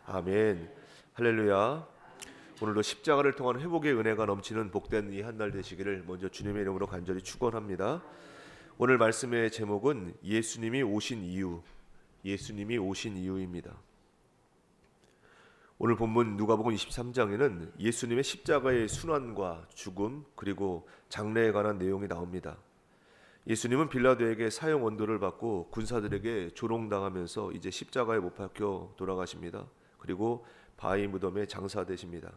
아멘. 할렐루야. 오늘도 십자가를 통한 회복의 은혜가 넘치는 복된 이 한 날 되시기를 먼저 주님의 이름으로 간절히 축원합니다. 오늘 말씀의 제목은 예수님이 오신 이유, 예수님이 오신 이유입니다. 오늘 본문 누가복음 23장에는 예수님의 십자가의 순환과 죽음 그리고 장례에 관한 내용이 나옵니다. 예수님은 빌라도에게 사형 언도를 받고 군사들에게 조롱당하면서 이제 십자가에 못 박혀 돌아가십니다. 그리고 바위 무덤에 장사되십니다.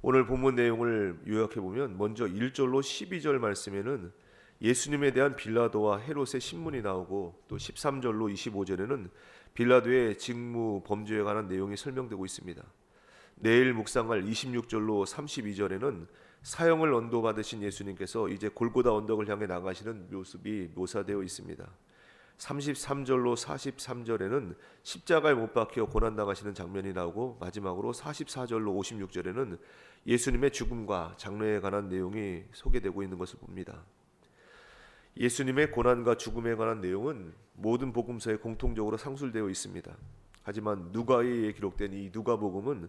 오늘 본문 내용을 요약해 보면 먼저 1절로 12절 말씀에는 예수님에 대한 빌라도와 헤롯의 신문이 나오고 또 13절로 25절에는 빌라도의 직무 범죄에 관한 내용이 설명되고 있습니다. 내일 묵상할 26절로 32절에는 사형을 언도받으신 예수님께서 이제 골고다 언덕을 향해 나가시는 모습이 묘사되어 있습니다. 33절로 43절에는 십자가에 못 박혀 고난당하시는 장면이 나오고 마지막으로 44절로 56절에는 예수님의 죽음과 장례에 관한 내용이 소개되고 있는 것을 봅니다. 예수님의 고난과 죽음에 관한 내용은 모든 복음서에 공통적으로 상술되어 있습니다. 하지만 누가에 기록된 이 누가복음은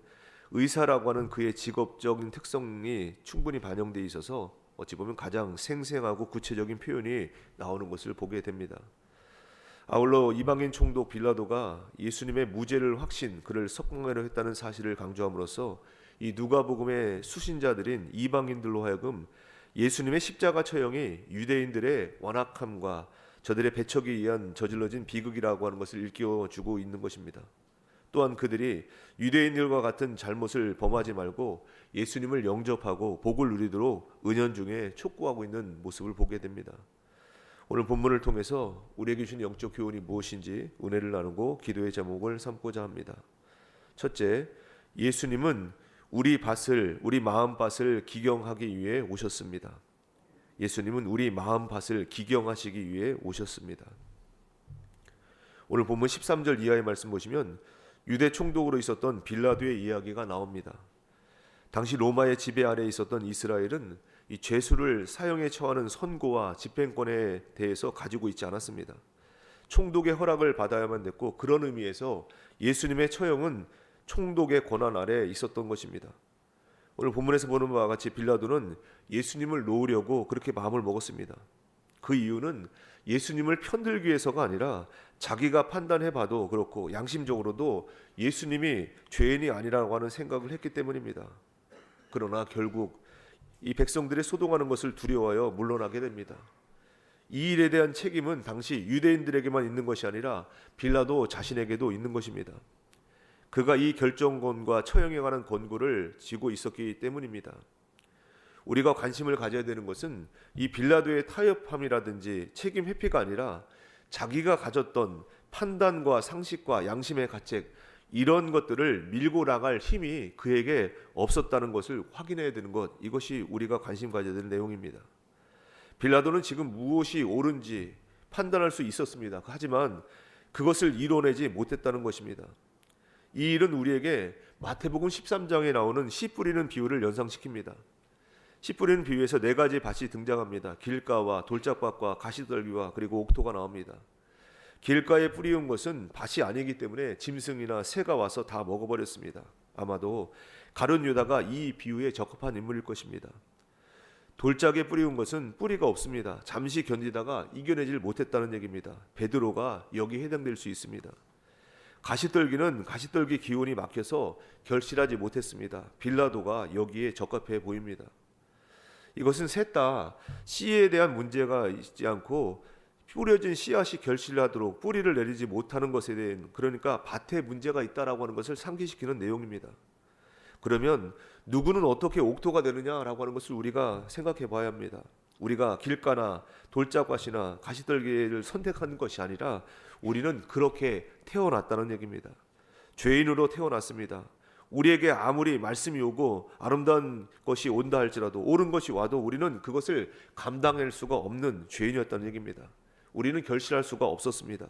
의사라고 하는 그의 직업적인 특성이 충분히 반영되어 있어서 어찌 보면 가장 생생하고 구체적인 표현이 나오는 것을 보게 됩니다. 아울러 이방인 총독 빌라도가 예수님의 무죄를 확신, 그를 석방하려 했다는 사실을 강조함으로써 이 누가복음의 수신자들인 이방인들로 하여금 예수님의 십자가 처형이 유대인들의 완악함과 저들의 배척에 의한 저질러진 비극이라고 하는 것을 일깨워주고 있는 것입니다. 또한 그들이 유대인들과 같은 잘못을 범하지 말고 예수님을 영접하고 복을 누리도록 은연중에 촉구하고 있는 모습을 보게 됩니다. 오늘 본문을 통해서 우리에게 주신 영적 교훈이 무엇인지 은혜를 나누고 기도의 제목을 삼고자 합니다. 첫째, 예수님은 우리 마음밭을 기경하기 위해 오셨습니다. 예수님은 우리 마음밭을 기경하시기 위해 오셨습니다. 오늘 본문 13절 이하의 말씀 보시면 유대 총독으로 있었던 빌라도의 이야기가 나옵니다. 당시 로마의 지배 아래에 있었던 이스라엘은 이 죄수를 사형에 처하는 선고와 집행권에 대해서 가지고 있지 않았습니다. 총독의 허락을 받아야만 됐고 그런 의미에서 예수님의 처형은 총독의 권한 아래에 있었던 것입니다. 오늘 본문에서 보는 바와 같이 빌라도는 예수님을 놓으려고 그렇게 마음을 먹었습니다. 그 이유는 예수님을 편들기 위해서가 아니라 자기가 판단해봐도 그렇고 양심적으로도 예수님이 죄인이 아니라고 하는 생각을 했기 때문입니다. 그러나 결국 이 백성들의 소동하는 것을 두려워하여 물러나게 됩니다. 이 일에 대한 책임은 당시 유대인들에게만 있는 것이 아니라 빌라도 자신에게도 있는 것입니다. 그가 이 결정권과 처형에 관한 권고를 쥐고 있었기 때문입니다. 우리가 관심을 가져야 되는 것은 이 빌라도의 타협함이라든지 책임 회피가 아니라 자기가 가졌던 판단과 상식과 양심의 가책, 이런 것들을 밀고 나갈 힘이 그에게 없었다는 것을 확인해야 되는 것, 이것이 우리가 관심 가져야 되는 내용입니다. 빌라도는 지금 무엇이 옳은지 판단할 수 있었습니다. 하지만 그것을 이뤄내지 못했다는 것입니다. 이 일은 우리에게 마태복음 13장에 나오는 씨 뿌리는 비유를 연상시킵니다. 씨 뿌리는 비유에서 네 가지 밭이 등장합니다. 길가와 돌짝밭과 가시떨기와 그리고 옥토가 나옵니다. 길가에 뿌리운 것은 밭이 아니기 때문에 짐승이나 새가 와서 다 먹어버렸습니다. 아마도 가룟 유다가 이 비유에 적합한 인물일 것입니다. 돌짝에 뿌리운 것은 뿌리가 없습니다. 잠시 견디다가 이겨내질 못했다는 얘기입니다. 베드로가 여기에 해당될 수 있습니다. 가시떨기는 가시떨기 기운이 막혀서 결실하지 못했습니다. 빌라도가 여기에 적합해 보입니다. 이것은 셋 다 씨에 대한 문제가 있지 않고 뿌려진 씨앗이 결실하도록 뿌리를 내리지 못하는 것에 대한, 그러니까 밭에 문제가 있다라고 하는 것을 상기시키는 내용입니다. 그러면 누구는 어떻게 옥토가 되느냐라고 하는 것을 우리가 생각해 봐야 합니다. 우리가 길가나 돌짝밭이나 가시떨기를 선택하는 것이 아니라 우리는 그렇게 태어났다는 얘기입니다. 죄인으로 태어났습니다. 우리에게 아무리 말씀이 오고 아름다운 것이 온다 할지라도, 옳은 것이 와도 우리는 그것을 감당할 수가 없는 죄인이었다는 얘기입니다. 우리는 결실할 수가 없었습니다.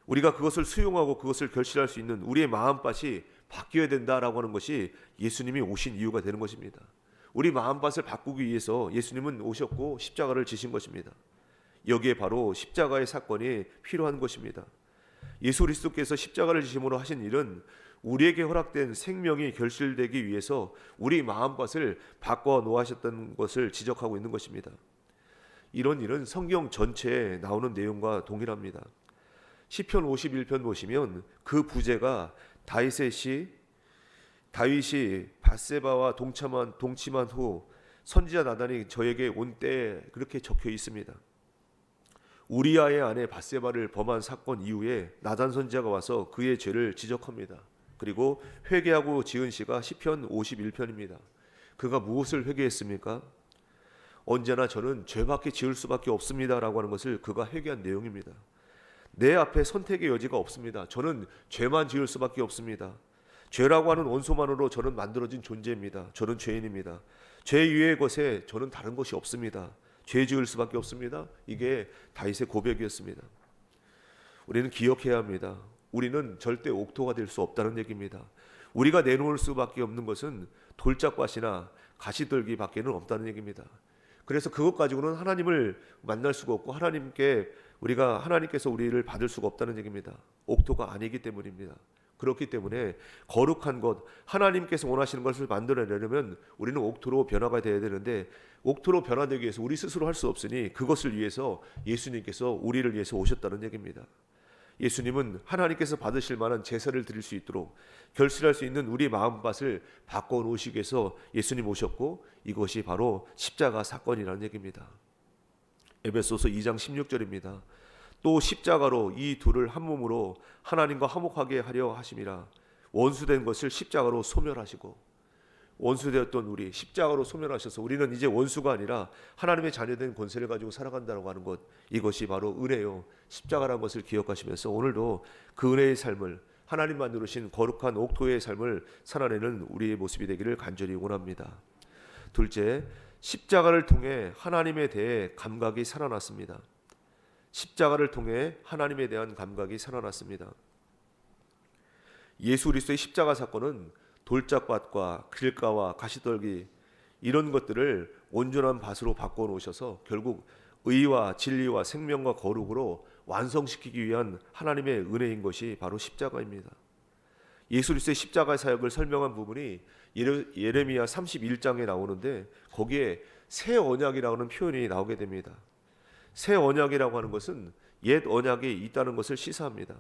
우리가 그것을 수용하고 그것을 결실할 수 있는 우리의 마음밭이 바뀌어야 된다라고 하는 것이 예수님이 오신 이유가 되는 것입니다. 우리 마음밭을 바꾸기 위해서 예수님은 오셨고 십자가를 지신 것입니다. 여기에 바로 십자가의 사건이 필요한 것입니다. 예수 그리스도께서 십자가를 지심으로 하신 일은 우리에게 허락된 생명이 결실되기 위해서 우리 마음밭을 바꿔 놓으셨던 것을 지적하고 있는 것입니다. 이런 일은 성경 전체에 나오는 내용과 동일합니다. 시편 51편 보시면 그 부제가 다윗이 밧세바와 동침한 후 선지자 나단이 저에게 온 때에 그렇게 적혀 있습니다. 우리아의 아내 밧세바를 범한 사건 이후에 나단 선지자가 와서 그의 죄를 지적합니다. 그리고 회개하고 지은 시가 시편 51편입니다. 그가 무엇을 회개했습니까? 언제나 저는 죄밖에 지을 수밖에 없습니다라고 하는 것을 그가 회개한 내용입니다. 내 앞에 선택의 여지가 없습니다. 저는 죄만 지을 수밖에 없습니다. 죄라고 하는 원소만으로 저는 만들어진 존재입니다. 저는 죄인입니다. 죄 이외의 것에 저는 다른 것이 없습니다. 죄 지을 수밖에 없습니다. 이게 다윗의 고백이었습니다. 우리는 기억해야 합니다. 우리는 절대 옥토가 될 수 없다는 얘기입니다. 우리가 내놓을 수밖에 없는 것은 돌짝밭이나 가시떨기밖에는 없다는 얘기입니다. 그래서 그것 가지고는 하나님을 만날 수가 없고 하나님께서 우리를 받을 수가 없다는 얘기입니다. 옥토가 아니기 때문입니다. 그렇기 때문에 거룩한 것, 하나님께서 원하시는 것을 만들어내려면 우리는 옥토로 변화가 되어야 되는데, 옥토로 변화되기 위해서 우리 스스로 할 수 없으니 그것을 위해서 예수님께서 우리를 위해서 오셨다는 얘기입니다. 예수님은 하나님께서 받으실 만한 제사를 드릴 수 있도록 결실할 수 있는 우리 마음밭을 바꿔놓으시기 위해서 예수님 오셨고, 이것이 바로 십자가 사건이라는 얘기입니다. 에베소서 2장 16절입니다. 또 십자가로 이 둘을 한 몸으로 하나님과 화목하게 하려 하심이라. 원수된 것을 십자가로 소멸하시고, 원수되었던 우리 십자가로 소멸하셔서 우리는 이제 원수가 아니라 하나님의 자녀된 권세를 가지고 살아간다고 하는 것, 이것이 바로 은혜요, 십자가라는 것을 기억하시면서 오늘도 그 은혜의 삶을, 하나님 만들으신 거룩한 옥토의 삶을 살아내는 우리의 모습이 되기를 간절히 원합니다. 둘째, 십자가를 통해 하나님에 대해 감각이 살아났습니다. 십자가를 통해 하나님에 대한 감각이 살아났습니다. 예수 그리스도의 십자가 사건은 돌짝밭과 길가와 가시떨기, 이런 것들을 온전한 밭으로 바꿔놓으셔서 결국 의와 진리와 생명과 거룩으로 완성시키기 위한 하나님의 은혜인 것이 바로 십자가입니다. 예수 그리스도의 십자가 사역을 설명한 부분이 예레미야 31장에 나오는데, 거기에 새 언약이라는 표현이 나오게 됩니다. 새 언약이라고 하는 것은 옛 언약이 있다는 것을 시사합니다.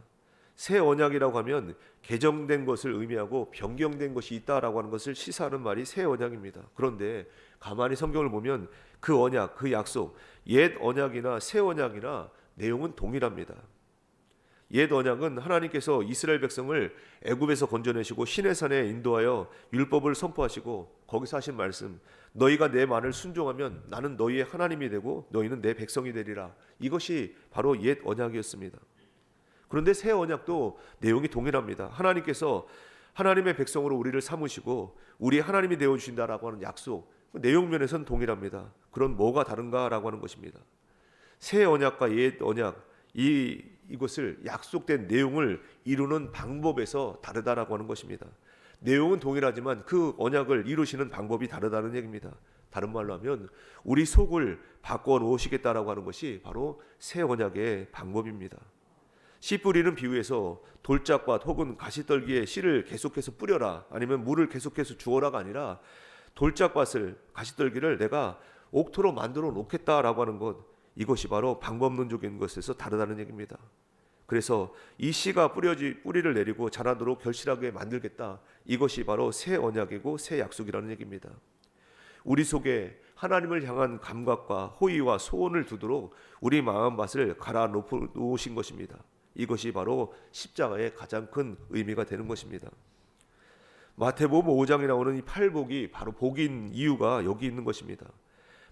새 언약이라고 하면 개정된 것을 의미하고 변경된 것이 있다라고 하는 것을 시사하는 말이 새 언약입니다. 그런데 가만히 성경을 보면 그 언약, 그 약속, 옛 언약이나 새 언약이나 내용은 동일합니다. 옛 언약은 하나님께서 이스라엘 백성을 애굽에서 건져내시고 시내산에 인도하여 율법을 선포하시고 거기서 하신 말씀, 너희가 내 말을 순종하면 나는 너희의 하나님이 되고 너희는 내 백성이 되리라. 이것이 바로 옛 언약이었습니다. 그런데 새 언약도 내용이 동일합니다. 하나님께서 하나님의 백성으로 우리를 삼으시고 우리 하나님이 되어주신다라고 하는 약속, 내용 면에서는 동일합니다. 그럼 뭐가 다른가라고 하는 것입니다. 새 언약과 옛 언약, 이것을 약속된 내용을 이루는 방법에서 다르다라고 하는 것입니다. 내용은 동일하지만 그 언약을 이루시는 방법이 다르다는 얘기입니다. 다른 말로 하면 우리 속을 바꿔 놓으시겠다라고 하는 것이 바로 새 언약의 방법입니다. 씨 뿌리는 비유에서 돌짝밭 혹은 가시떨기에 씨를 계속해서 뿌려라, 아니면 물을 계속해서 주어라가 아니라 돌짝밭을, 가시떨기를 내가 옥토로 만들어 놓겠다라고 하는 것, 이것이 바로 방법론적인 것에서 다르다는 얘기입니다. 그래서 이 씨가 뿌리를 내리고 자라도록 결실하게 만들겠다, 이것이 바로 새 언약이고 새 약속이라는 얘기입니다. 우리 속에 하나님을 향한 감각과 호의와 소원을 두도록 우리 마음밭을 갈아 놓으신 것입니다. 이것이 바로 십자가의 가장 큰 의미가 되는 것입니다. 마태복음 5장에 나오는 이 팔복이 바로 복인 이유가 여기 있는 것입니다.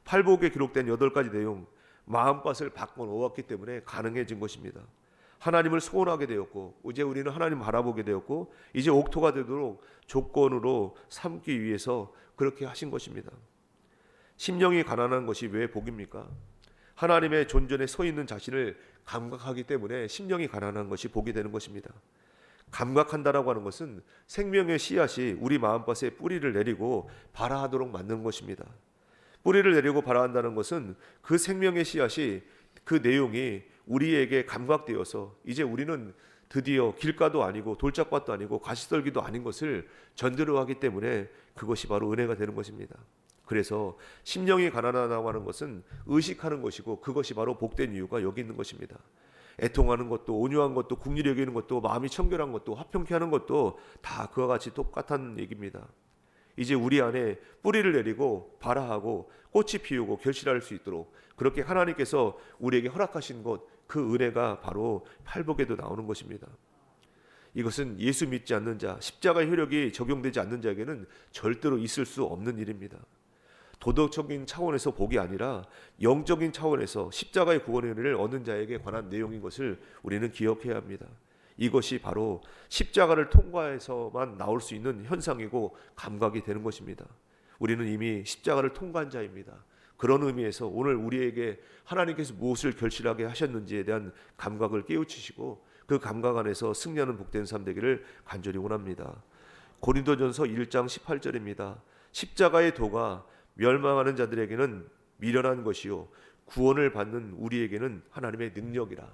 팔복에 기록된 8가지 내용, 마음밭을 바꿔 놓았기 때문에 가능해진 것입니다. 하나님을 소원하게 되었고, 이제 우리는 하나님 바라보게 되었고, 이제 옥토가 되도록 조건으로 삼기 위해서 그렇게 하신 것입니다. 심령이 가난한 것이 왜 복입니까? 하나님의 존전에 서 있는 자신을 감각하기 때문에 심령이 가난한 것이 복이 되는 것입니다. 감각한다라고 하는 것은 생명의 씨앗이 우리 마음밭에 뿌리를 내리고 발아하도록 만드는 것입니다. 뿌리를 내리고 발아한다는 것은 그 생명의 씨앗이, 그 내용이 우리에게 감각되어서 이제 우리는 드디어 길가도 아니고 돌짝밭도 아니고 가시떨기도 아닌 것을 전대로 하기 때문에 그것이 바로 은혜가 되는 것입니다. 그래서 심령이 가난하다고 하는 것은 의식하는 것이고 그것이 바로 복된 이유가 여기 있는 것입니다. 애통하는 것도 온유한 것도 긍휼히 여기는 것도 마음이 청결한 것도 화평케 하는 것도 다 그와 같이 똑같은 얘기입니다. 이제 우리 안에 뿌리를 내리고 발화하고 꽃이 피우고 결실할 수 있도록 그렇게 하나님께서 우리에게 허락하신 것, 그 은혜가 바로 팔복에도 나오는 것입니다. 이것은 예수 믿지 않는 자, 십자가의 효력이 적용되지 않는 자에게는 절대로 있을 수 없는 일입니다. 도덕적인 차원에서 복이 아니라 영적인 차원에서 십자가의 구원의 은혜를 얻는 자에게 관한 내용인 것을 우리는 기억해야 합니다. 이것이 바로 십자가를 통과해서만 나올 수 있는 현상이고 감각이 되는 것입니다. 우리는 이미 십자가를 통과한 자입니다. 그런 의미에서 오늘 우리에게 하나님께서 무엇을 결실하게 하셨는지에 대한 감각을 깨우치시고 그 감각 안에서 승리하는 복된 삶 되기를 간절히 원합니다. 고린도전서 1장 18절입니다. 십자가의 도가 멸망하는 자들에게는 미련한 것이요 구원을 받는 우리에게는 하나님의 능력이라.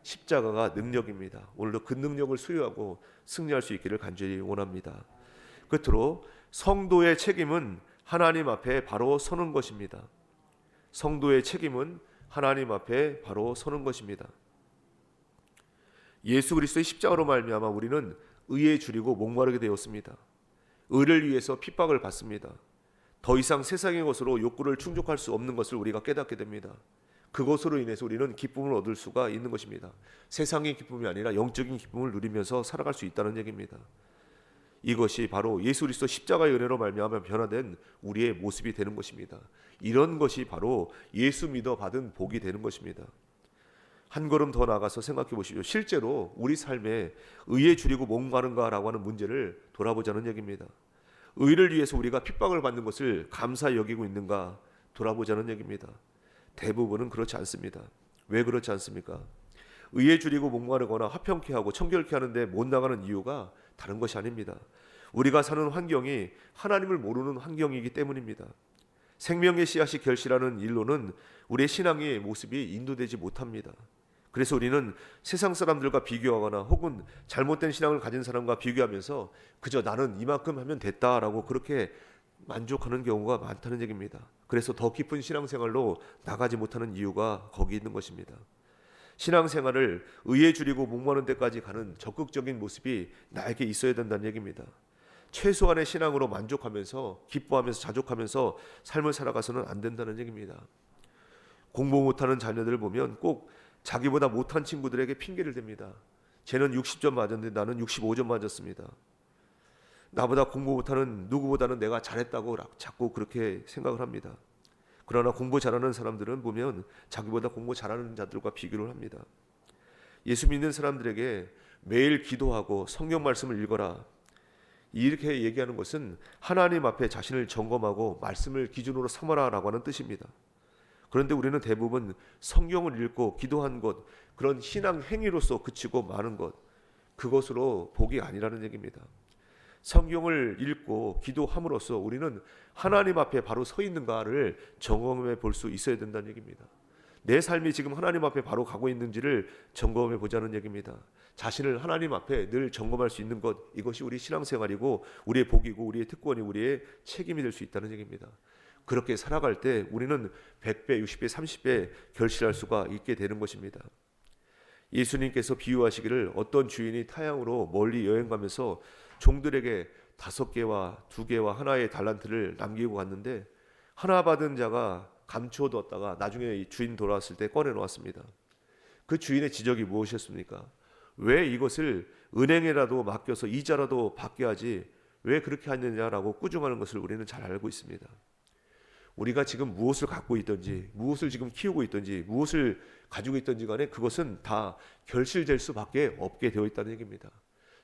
십자가가 능력입니다. 오늘도 그 능력을 수여하고 승리할 수 있기를 간절히 원합니다. 끝으로 성도의 책임은 하나님 앞에 바로 서는 것입니다. 성도의 책임은 하나님 앞에 바로 서는 것입니다. 예수 그리스도의 십자가로 말미암아 우리는 의에 줄이고 목마르게 되었습니다. 의를 위해서 핍박을 받습니다. 더 이상 세상의 것으로 욕구를 충족할 수 없는 것을 우리가 깨닫게 됩니다. 그것으로 인해서 우리는 기쁨을 얻을 수가 있는 것입니다. 세상의 기쁨이 아니라 영적인 기쁨을 누리면서 살아갈 수 있다는 얘기입니다. 이것이 바로 예수 그리스도 십자가의 은혜로 말미암아 변화된 우리의 모습이 되는 것입니다. 이런 것이 바로 예수 믿어 받은 복이 되는 것입니다. 한 걸음 더 나가서 생각해 보십시오. 실제로 우리 삶에 의에 줄이고 목마른가라고 하는 문제를 돌아보자는 얘기입니다. 의를 위해서 우리가 핍박을 받는 것을 감사히 여기고 있는가 돌아보자는 얘기입니다. 대부분은 그렇지 않습니다. 왜 그렇지 않습니까? 의에 줄이고 목마르거나 화평케 하고 청결케 하는데 못 나가는 이유가 다른 것이 아닙니다. 우리가 사는 환경이 하나님을 모르는 환경이기 때문입니다. 생명의 씨앗이 결실하는 일로는 우리의 신앙의 모습이 인도되지 못합니다. 그래서 우리는 세상 사람들과 비교하거나 혹은 잘못된 신앙을 가진 사람과 비교하면서 그저 나는 이만큼 하면 됐다라고 그렇게 만족하는 경우가 많다는 얘기입니다. 그래서 더 깊은 신앙생활로 나가지 못하는 이유가 거기 있는 것입니다. 신앙생활을 의에 줄이고 목마른 데까지 가는 적극적인 모습이 나에게 있어야 된다는 얘기입니다. 최소한의 신앙으로 만족하면서 기뻐하면서 자족하면서 삶을 살아가서는 안 된다는 얘기입니다. 공부 못하는 자녀들을 보면 꼭 자기보다 못한 친구들에게 핑계를 댑니다. 쟤는 60점 맞았는데 나는 65점 맞았습니다. 나보다 공부 못하는 누구보다는 내가 잘했다고 자꾸 그렇게 생각을 합니다. 그러나 공부 잘하는 사람들은 보면 자기보다 공부 잘하는 자들과 비교를 합니다. 예수 믿는 사람들에게 매일 기도하고 성경 말씀을 읽어라 이렇게 얘기하는 것은 하나님 앞에 자신을 점검하고 말씀을 기준으로 삼아라라고 하는 뜻입니다. 그런데 우리는 대부분 성경을 읽고 기도한 것, 그런 신앙 행위로서 그치고 마는 것, 그것으로 복이 아니라는 얘기입니다. 성경을 읽고 기도함으로써 우리는 하나님 앞에 바로 서 있는가를 점검해 볼 수 있어야 된다는 얘기입니다. 내 삶이 지금 하나님 앞에 바로 가고 있는지를 점검해 보자는 얘기입니다. 자신을 하나님 앞에 늘 점검할 수 있는 것, 이것이 우리 신앙생활이고 우리의 복이고 우리의 특권이 우리의 책임이 될 수 있다는 얘기입니다. 그렇게 살아갈 때 우리는 100배, 60배, 30배 결실할 수가 있게 되는 것입니다. 예수님께서 비유하시기를 어떤 주인이 타향으로 멀리 여행 가면서 종들에게 5개와 2개와 하나의 달란트를 남기고 갔는데 하나 받은 자가 감춰두었다가 나중에 주인 돌아왔을 때 꺼내 놓았습니다. 그 주인의 지적이 무엇이었습니까? 왜 이것을 은행에라도 맡겨서 이자라도 받게 하지 왜 그렇게 하느냐라고 꾸중하는 것을 우리는 잘 알고 있습니다. 우리가 지금 무엇을 갖고 있든지 무엇을 지금 키우고 있든지 무엇을 가지고 있든지 간에 그것은 다 결실될 수밖에 없게 되어 있다는 얘기입니다.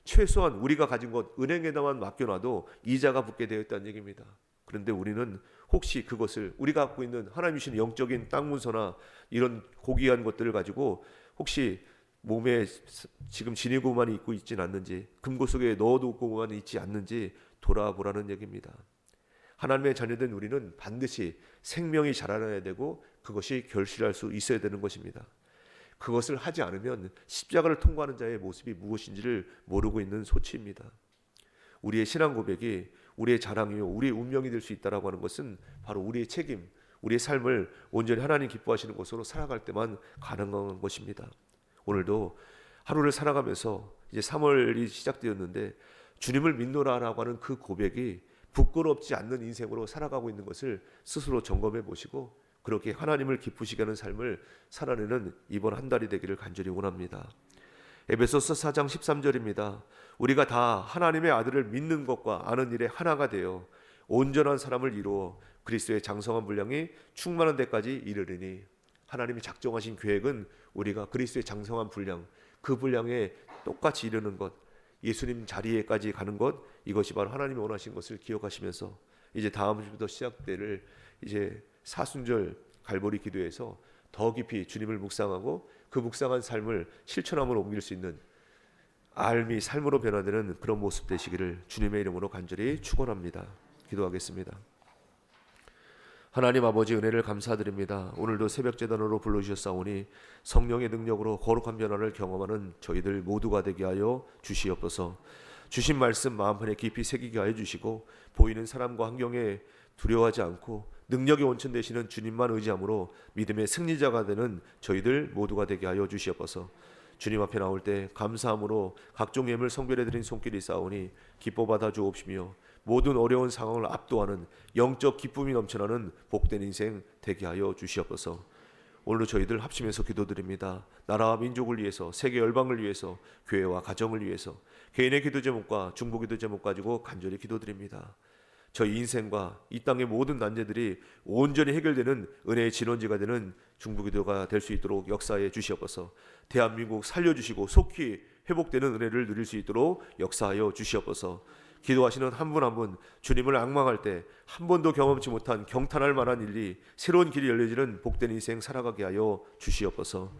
최소한 우리가 가진 것 은행에다만 맡겨놔도 이자가 붙게 되어 있다는 얘기입니다. 그런데 우리는 혹시 그것을 우리가 갖고 있는 하나님 주신 영적인 땅 문서나 이런 고귀한 것들을 가지고 혹시 몸에 지금 지니고만 입고 있지는 않는지 금고 속에 넣어두고만 있지 않는지 돌아보라는 얘기입니다. 하나님의 자녀된 우리는 반드시 생명이 자라나야 되고 그것이 결실할 수 있어야 되는 것입니다. 그것을 하지 않으면 십자가를 통과하는 자의 모습이 무엇인지를 모르고 있는 소치입니다. 우리의 신앙 고백이 우리의 자랑이요 우리의 운명이 될 수 있다라고 하는 것은 바로 우리의 책임, 우리의 삶을 온전히 하나님 기뻐하시는 것으로 살아갈 때만 가능한 것입니다. 오늘도 하루를 살아가면서 이제 3월이 시작되었는데 주님을 믿노라라고 하는 그 고백이 부끄럽지 않는 인생으로 살아가고 있는 것을 스스로 점검해 보시고 그렇게 하나님을 기쁘시게 하는 삶을 살아내는 이번 한 달이 되기를 간절히 원합니다. 에베소서 4장 13절입니다. 우리가 다 하나님의 아들을 믿는 것과 아는 일에 하나가 되어 온전한 사람을 이루어 그리스도의 장성한 분량이 충만한 데까지 이르리니, 하나님이 작정하신 계획은 우리가 그리스도의 장성한 분량, 그 분량에 똑같이 이르는 것, 예수님 자리에까지 가는 것, 이것이 바로 하나님이 원하신 것을 기억하시면서 이제 다음 주부터 시작될 이제 사순절 갈보리 기도에서 더 깊이 주님을 묵상하고 그 묵상한 삶을 실천함으로 옮길 수 있는 삶이 삶으로 변화되는 그런 모습 되시기를 주님의 이름으로 간절히 축원합니다. 기도하겠습니다. 하나님 아버지, 은혜를 감사드립니다. 오늘도 새벽제단으로 불러주셨사오니 성령의 능력으로 거룩한 변화를 경험하는 저희들 모두가 되게 하여 주시옵소서. 주신 말씀 마음판에 깊이 새기게 하여 주시고 보이는 사람과 환경에 두려워하지 않고 능력의 원천 되시는 주님만 의지함으로 믿음의 승리자가 되는 저희들 모두가 되게 하여 주시옵소서. 주님 앞에 나올 때 감사함으로 각종 예물 성별해드린 손길이 쌓오니 기뻐 받아 주옵시며 모든 어려운 상황을 압도하는 영적 기쁨이 넘쳐나는 복된 인생 되게 하여 주시옵소서. 오늘도 저희들 합심해서 기도드립니다. 나라와 민족을 위해서, 세계 열방을 위해서, 교회와 가정을 위해서 개인의 기도 제목과 중보 기도 제목 가지고 간절히 기도드립니다. 저희 인생과 이 땅의 모든 난제들이 온전히 해결되는 은혜의 진원지가 되는 중보기도가 될 수 있도록 역사해 주시옵소서. 대한민국 살려주시고 속히 회복되는 은혜를 누릴 수 있도록 역사하여 주시옵소서. 기도하시는 한 분 한 분 주님을 앙망할 때 한 번도 경험치 못한 경탄할 만한 일이 새로운 길이 열려지는 복된 인생 살아가게 하여 주시옵소서.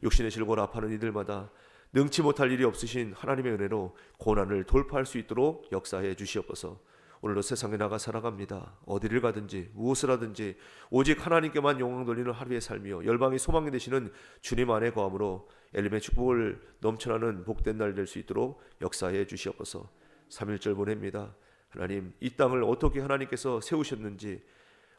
육신의 질고를 아파하는 이들마다 능치 못할 일이 없으신 하나님의 은혜로 고난을 돌파할 수 있도록 역사해 주시옵소서. 오늘도 세상에 나가 살아갑니다. 어디를 가든지 무엇을 하든지 오직 하나님께만 영광 돌리는 하루의 삶이요 열방의 소망이 되시는 주님 안에 거함으로 엘림의 축복을 넘쳐나는 복된 날 될 수 있도록 역사해 주시옵소서. 3.1절 보냅니다. 하나님, 이 땅을 어떻게 하나님께서 세우셨는지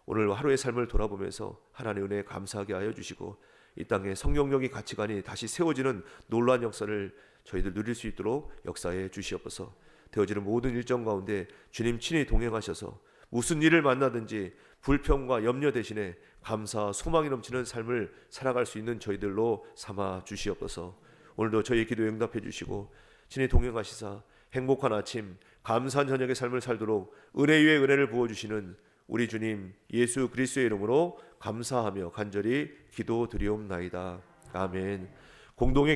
오늘 하루의 삶을 돌아보면서 하나님의 은혜에 감사하게 하여 주시고 이 땅에 성경적인 가치관이 다시 세워지는 놀라운 역사를 저희들 누릴 수 있도록 역사해 주시옵소서. 되어지는 모든 일정 가운데 주님 친히 동행하셔서 무슨 일을 만나든지 불평과 염려 대신에 감사, 소망이 넘치는 삶을 살아갈 수 있는 저희들로 삼아 주시옵소서. 오늘도 저희 기도에 응답해 주시고 친히 동행하시사 행복한 아침, 감사한 저녁의 삶을 살도록 은혜 위에 은혜를 부어주시는 우리 주님 예수 그리스도의 이름으로 감사하며 간절히 기도드리옵나이다. 아멘. 공동의